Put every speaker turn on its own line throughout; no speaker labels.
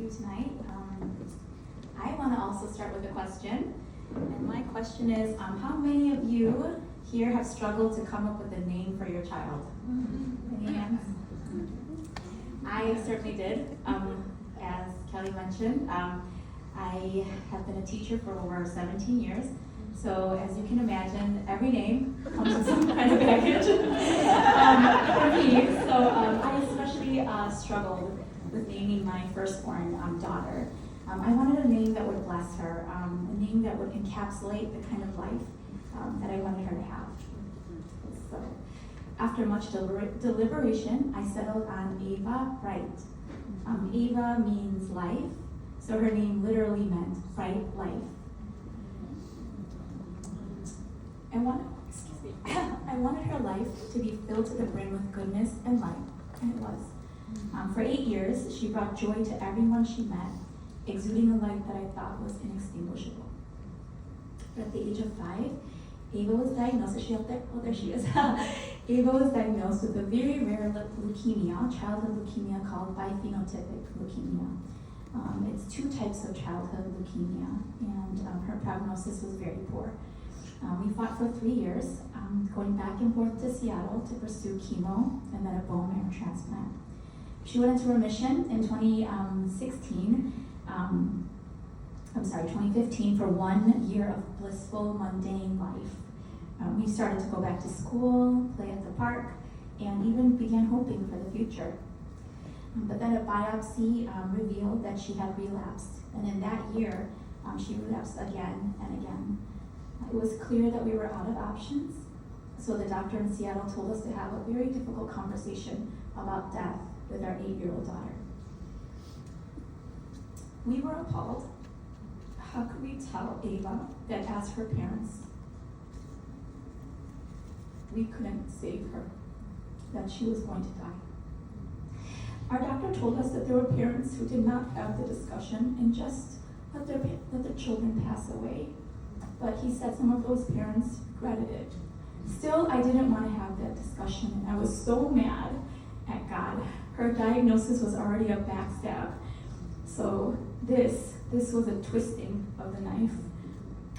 you tonight. I want to also start with a question. And my question is, how many of you here have struggled to come up with a name for your child? Any hands? I certainly did. As Kelly mentioned, I have been a teacher for over 17 years. So as you can imagine, every name comes with some kind of baggage for me. So I especially struggled with naming my firstborn daughter. I wanted a name that would bless her, a name that would encapsulate the kind of life that I wanted her to have. So after much deliberation, I settled on Ava Bright. Ava means life, so her name literally meant bright life. I wanted her life to be filled to the brim with goodness and light, and it was. For 8 years, she brought joy to everyone she met, exuding a light that I thought was inextinguishable. But at the age of 5, Ava was diagnosed, is she up there? Oh, there she is. Ava was diagnosed with a very rare leukemia, childhood leukemia called biphenotypic leukemia. It's 2 types of childhood leukemia, and her prognosis was very poor. We fought for 3 years, going back and forth to Seattle to pursue chemo and then a bone marrow transplant. She went into remission in 2015 for 1 year of blissful, mundane life. We started to go back to school, play at the park, and even began hoping for the future. But then a biopsy revealed that she had relapsed, and in that year, she relapsed again and again. It was clear that we were out of options, so the doctor in Seattle told us to have a very difficult conversation about death with our 8-year-old daughter. We were appalled. How could we tell Ava that as her parents, we couldn't save her, that she was going to die? Our doctor told us that there were parents who did not have the discussion and just let their children pass away. But he said some of those parents regretted it. Still, I didn't want to have that discussion, and I was so mad at God. Her diagnosis was already a backstab. So this was a twisting of the knife.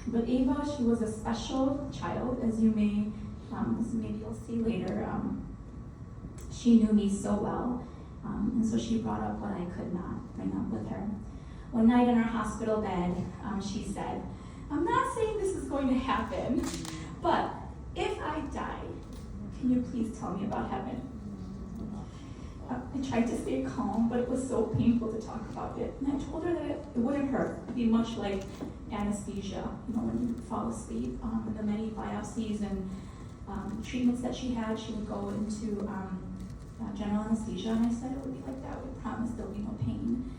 But Ava, she was a special child, as maybe you'll see later. She knew me so well, and so she brought up what I could not bring up with her. One night in our hospital bed, she said, "I'm not saying this is going to happen, but if I die, can you please tell me about heaven?" I tried to stay calm, but it was so painful to talk about it. And I told her that it wouldn't hurt. It'd be much like anesthesia, when you fall asleep. And the many biopsies and treatments that she had, she would go into general anesthesia. And I said it would be like that. We promised there would be no pain.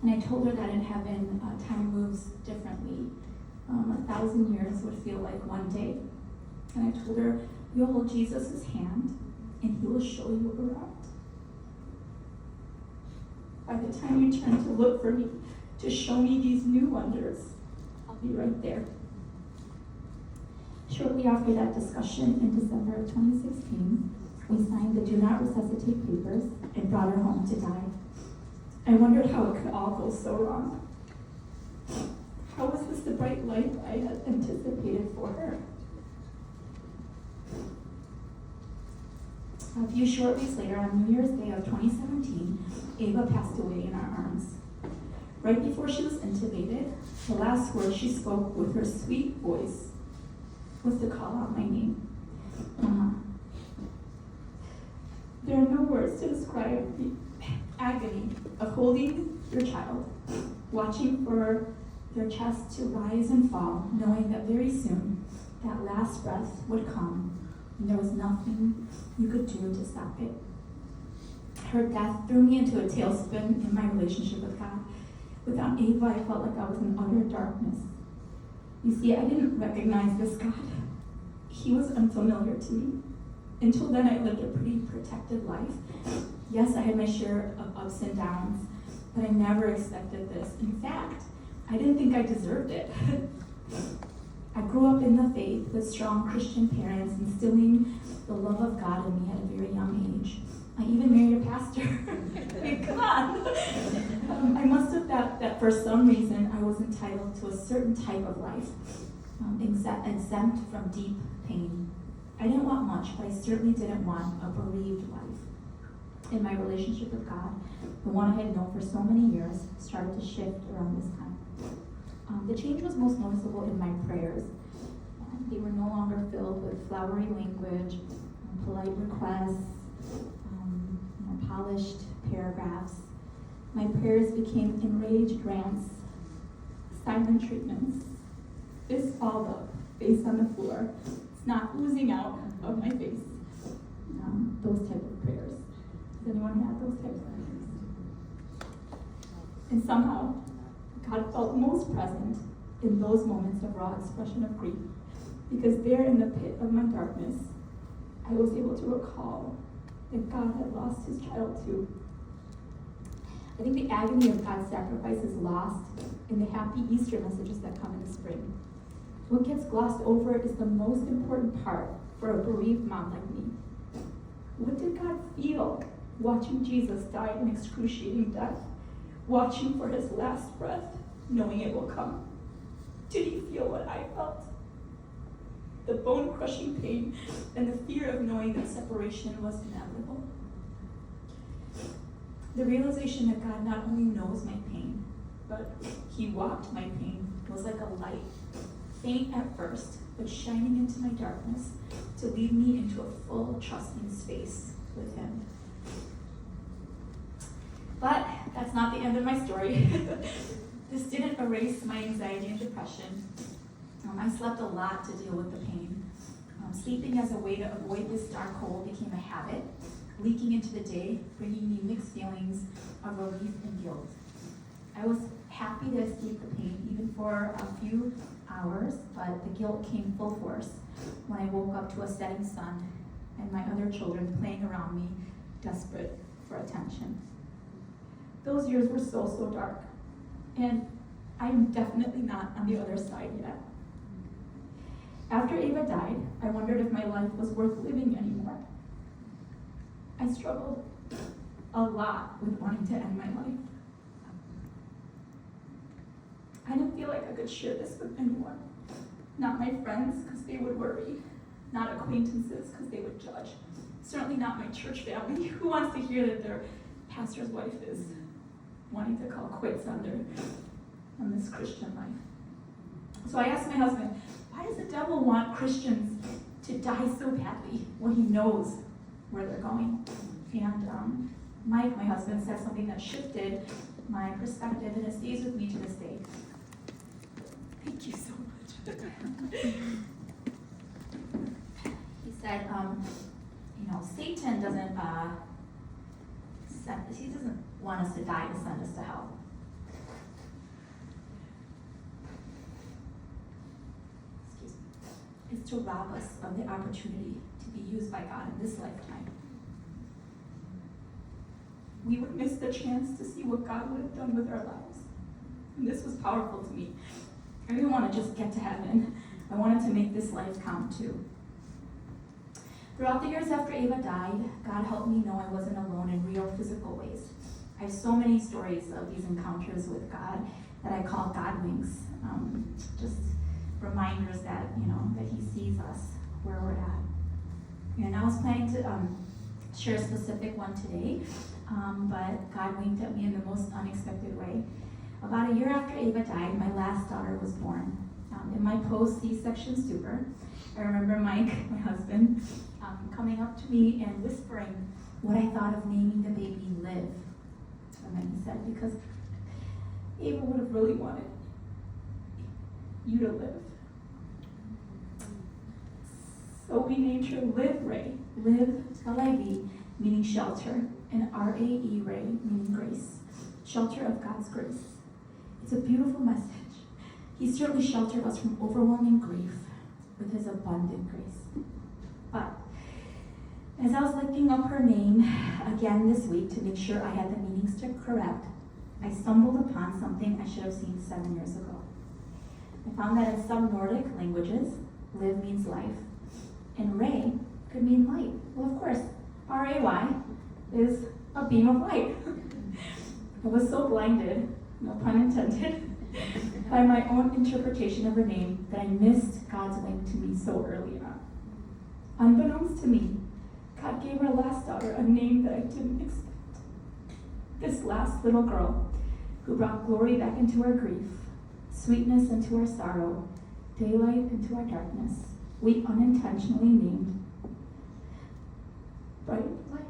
And I told her that in heaven, time moves differently. 1,000 years would feel like one day. And I told her, you'll hold Jesus' hand, and he will show you around. By the time you turn to look for me, to show me these new wonders, I'll be right there. Shortly after that discussion, in December of 2016, we signed the Do Not Resuscitate papers and brought her home to die. I wondered how it could all go so wrong. How was this the bright life I had anticipated for her? A few short weeks later, on New Year's Day of 2017, Ava passed away in our arms. Right before she was intubated, the last word she spoke with her sweet voice was to call out my name. There are no words to describe the agony of holding your child, watching for their chest to rise and fall, knowing that very soon that last breath would come, and there was nothing you could do to stop it. Her death threw me into a tailspin in my relationship with God. Without Ava, I felt like I was in utter darkness. You see, I didn't recognize this God. He was unfamiliar to me. Until then, I lived a pretty protected life. Yes, I had my share of ups and downs, but I never expected this. In fact, I didn't think I deserved it. I grew up in the faith with strong Christian parents, instilling the love of God in me at a very young age. I even married a pastor. Come on. for some reason I was entitled to a certain type of life, exempt from deep pain. I didn't want much, but I certainly didn't want a bereaved life. In my relationship with God, the one I had known for so many years, started to shift around this time. The change was most noticeable in my prayers. They were no longer filled with flowery language, polite requests, polished paragraphs. My prayers became enraged rants, silent treatments, fists balled up, face on the floor, snot oozing out of my face. Those type of prayers. Does anyone have those types of prayers? And somehow, God felt most present in those moments of raw expression of grief, because there in the pit of my darkness, I was able to recall that God had lost his child too. I think the agony of God's sacrifice is lost in the happy Easter messages that come in the spring. What gets glossed over is the most important part for a bereaved mom like me. What did God feel watching Jesus die an excruciating death, watching for his last breath, knowing it will come? Did he feel what I felt? The bone-crushing pain and the fear of knowing that separation was inevitable. The realization that God not only knows my pain, but he walked my pain was like a light, faint at first, but shining into my darkness to lead me into a full, trusting space with him. But that's not the end of my story. This didn't erase my anxiety and depression. I slept a lot to deal with the pain. Sleeping as a way to avoid this dark hole became a habit, leaking into the day, bringing me mixed feelings of relief and guilt. I was happy to escape the pain, even for a few hours, but the guilt came full force when I woke up to a setting sun and my other children playing around me, desperate for attention. Those years were so dark, and I'm definitely not on the other side yet. After Ava died, I wondered if my life was worth living anymore. I struggled a lot with wanting to end my life. I didn't feel like I could share this with anyone. Not my friends, because they would worry. Not acquaintances, because they would judge. Certainly not my church family. Who wants to hear that their pastor's wife is wanting to call quits on this Christian life? So I asked my husband, why does the devil want Christians to die so badly when he knows where they're going? And Mike, my husband, said something that shifted my perspective, and it stays with me to this day. Thank you so much. He said, Satan doesn't want us to die to send us to hell. It's to rob us of the opportunity to be used by God in this lifetime. We would miss the chance to see what God would have done with our lives. And this was powerful to me. I didn't want to just get to heaven. I wanted to make this life count too. Throughout the years after Ava died, God helped me know I wasn't alone in real physical ways. I have so many stories of these encounters with God that I call God winks. Just reminders that, that he sees us where we're at. And I was planning to share a specific one today, but God winked at me in the most unexpected way. About a year after Ava died, my last daughter was born. In my post-C-section stupor, I remember Mike, my husband, coming up to me and whispering what I thought of naming the baby Liv. And then he said, because Ava would have really wanted you to live. So we named her Liv Ray. Liv, L-I-V, meaning shelter, and R-A-E, Ray, meaning grace. Shelter of God's grace. It's a beautiful message. He certainly sheltered us from overwhelming grief with his abundant grace. But as I was looking up her name again this week to make sure I had the meanings correct, I stumbled upon something I should have seen 7 years ago. I found that in some Nordic languages, Liv means life, and Ray could mean light. Well, of course, R-A-Y is a beam of light. I was so blinded no pun intended, by my own interpretation of her name that I missed God's wink to me so early on. Unbeknownst to me, God gave our last daughter a name that I didn't expect. This last little girl who brought glory back into our grief, sweetness into our sorrow, daylight into our darkness, we unintentionally named Bright Life.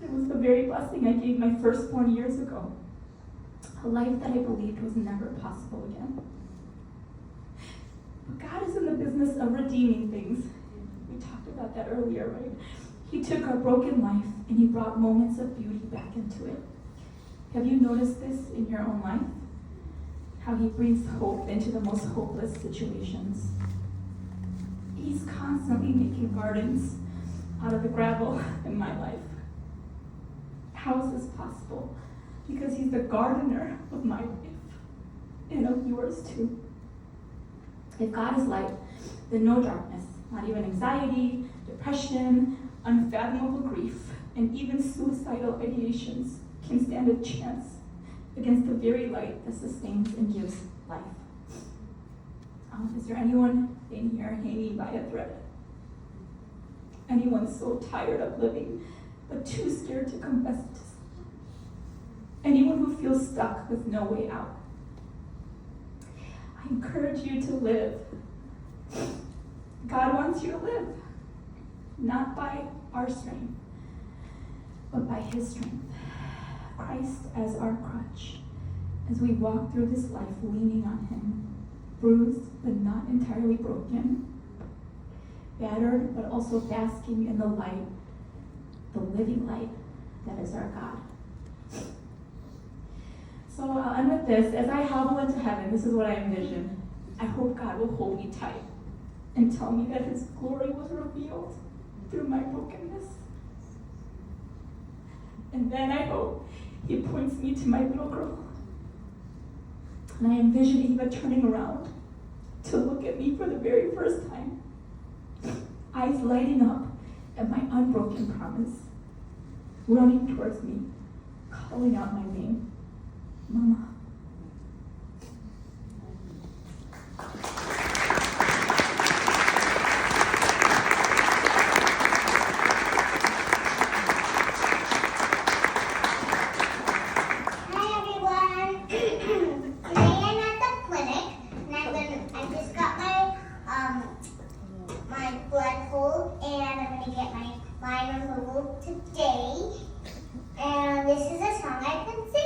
It was the very blessing I gave my firstborn years ago, a life that I believed was never possible again. But God is in the business of redeeming things. We talked about that earlier, right? He took our broken life and he brought moments of beauty back into it. Have you noticed this in your own life? How he breathes hope into the most hopeless situations. He's constantly making gardens out of the gravel in my life. How is this possible? Because he's the gardener of my life and of yours too. If God is light, then no darkness, not even anxiety, depression, unfathomable grief, and even suicidal ideations can stand a chance against the very light that sustains and gives life. Is there anyone in here hanging by a thread? Anyone so tired of living, but too scared to confess it to someone? Anyone who feels stuck with no way out? I encourage you to live. God wants you to live, not by our strength, but by his strength. Christ as our crutch, as we walk through this life leaning on him, bruised but not entirely broken, battered but also basking in the light, the living light that is our God. So I'll end with this. As I hobble into heaven, this is what I envision. I hope God will hold me tight and tell me that his glory was revealed through my brokenness. And then I hope he points me to my little girl. And I envision Eva turning around to look at me for the very first time, eyes lighting up at my unbroken promise, running towards me, calling out my name, Mama.
Today, and this is a song I've been singing.